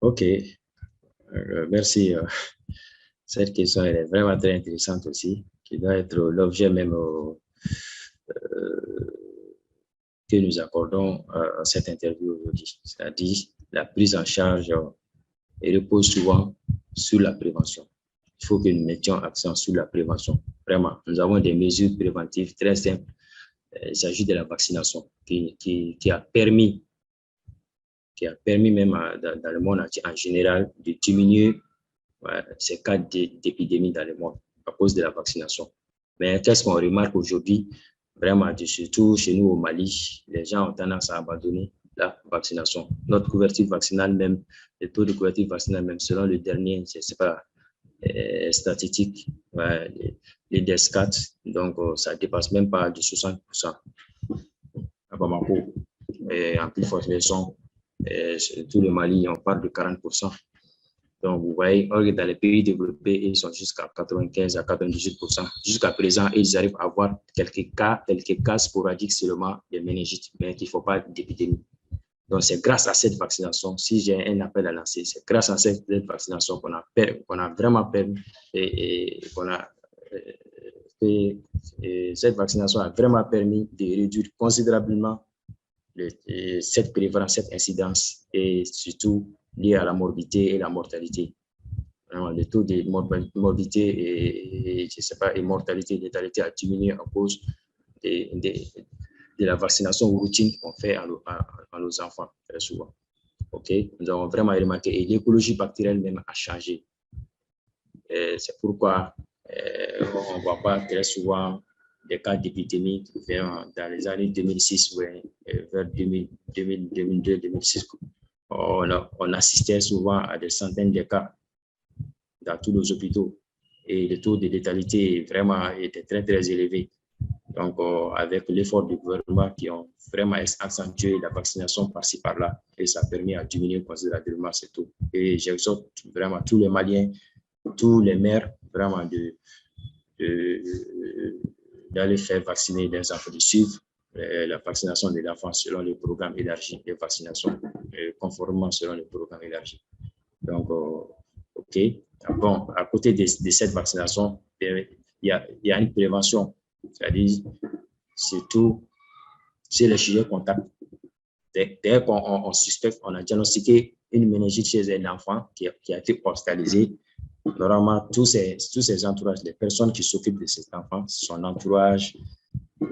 Ok, merci. Cette question elle est vraiment très intéressante aussi, qui doit être l'objet même que nous accordons à cette interview aujourd'hui, c'est-à-dire la prise en charge et repose souvent sur la prévention. Il faut que nous mettions accent sur la prévention. Vraiment, nous avons des mesures préventives très simples. Il s'agit de la vaccination qui a permis même dans le monde en général de diminuer ces cas d'épidémie dans le monde à cause de la vaccination. Mais qu'est-ce qu'on remarque aujourd'hui? Vraiment, surtout chez nous au Mali, les gens ont tendance à abandonner la vaccination. Notre couverture vaccinale même, le taux de couverture vaccinale même, selon le dernier, je ne sais pas, statistique, les DESCAT, donc ça ne dépasse même pas de 60% à Bamako. Et en plus forte raison, tout le Mali, on parle de 40%. Donc, vous voyez, dans les pays développés, ils sont jusqu'à 95 à 98%. Jusqu'à présent, ils arrivent à avoir quelques cas sporadiques seulement de méningite, mais qu'il ne faut pas d'épidémie. Donc, c'est grâce à cette vaccination, si j'ai un appel à lancer, c'est grâce à cette vaccination qu'on a vraiment permis et qu'on a cette vaccination a vraiment permis de réduire considérablement cette prévalence, cette incidence et surtout lié à la morbidité et la mortalité. Le taux de morbidité et je sais pas, et mortalité et létalité a diminué à cause de la vaccination routine qu'on fait à nos enfants très souvent. Ok, nous avons vraiment remarqué et l'écologie bactérienne même a changé. C'est pourquoi on ne voit pas très souvent des cas d'épidémie dans les années 2006 ou vers 2002, 2006. On assistait souvent à des centaines de cas dans tous nos hôpitaux et le taux de létalité vraiment était très, très élevé. Donc, avec l'effort du gouvernement qui ont vraiment accentué la vaccination par-ci, par-là, et ça a permis à diminuer considérablement ce taux. Et j'exhorte vraiment tous les Maliens, tous les maires, vraiment d'aller faire vacciner les enfants, de suivre la vaccination des enfants selon le programme élargi de vaccination, conformément selon le programme élargi. Donc, OK. Bon, à côté de cette vaccination, il y a une prévention, c'est-à-dire surtout chez les sujets contacts. Dès qu'on suspecte, on a diagnostiqué une méningite chez un enfant qui a été hospitalisé, normalement, tous ces entourages, les personnes qui s'occupent de cet enfant, son entourage,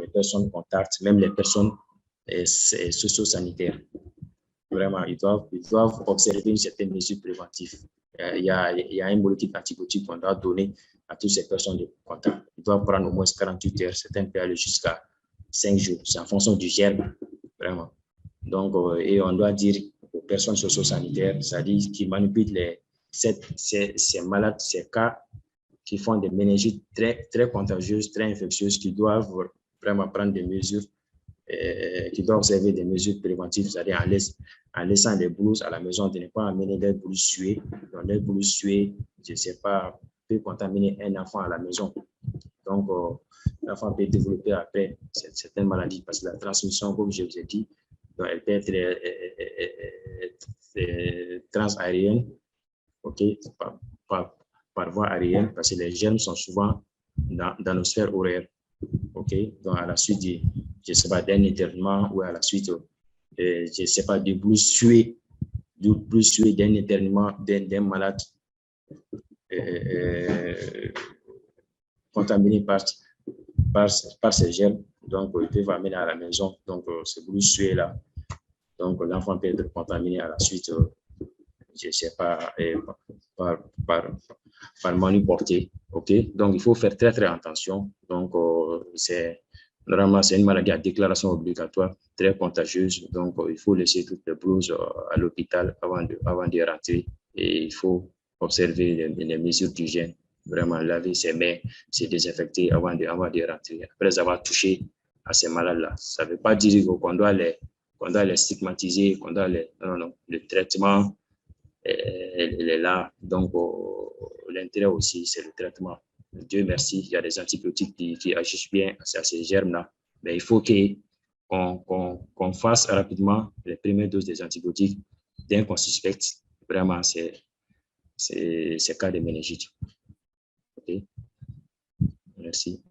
les personnes contacts, même les personnes socio-sanitaires, vraiment, ils doivent observer une certaine mesure préventive. Il y a un molécule antibiotique qu'on doit donner à toutes ces personnes de contact. Ils doivent prendre au moins 48 heures, certains peuvent aller jusqu'à 5 jours. C'est en fonction du germe, vraiment. Donc, et on doit dire aux personnes socio-sanitaires, c'est-à-dire qui manipulent ces malades, ces cas qui font des méningites très, très contagieuses, très infectieuses, qui doivent vraiment prendre des mesures, qui doivent observer des mesures préventives, c'est-à-dire en laissant des blouses à la maison, de ne pas amener des blouses suées. Donc, les blouses suées, je ne sais pas, peut contaminer un enfant à la maison. Donc, l'enfant peut développer après certaines maladies parce que la transmission, comme je vous ai dit, donc elle peut être transaérienne, ok, par voie aérienne, parce que les germes sont souvent dans nos sphères horaires, ok, donc à la suite je sais pas, d'un éternuement ou à la suite, je sais pas, de blouses suées d'un éternuement d'un malade contaminé par ces germes, donc ils peuvent amener à la maison, donc ces blouses suées là, donc l'enfant peut être contaminé à la suite, je ne sais pas, par manu porté, ok, donc il faut faire très très attention, donc normalement c'est une maladie à déclaration obligatoire, très contagieuse, donc il faut laisser toutes les blouses à l'hôpital avant de rentrer et il faut observer les mesures d'hygiène, vraiment laver ses mains, se désinfecter avant de rentrer, après avoir touché à ces malades-là. Ça ne veut pas dire qu'on doit les stigmatiser, qu'on doit les... Non, non, le traitement, elle est là. Donc, l'intérêt aussi, c'est le traitement. Dieu merci, il y a des antibiotiques qui agissent bien à ces germes-là. Mais il faut qu'on fasse rapidement les premières doses des antibiotiques dès qu'on suspecte vraiment ces cas de méningite. OK, merci.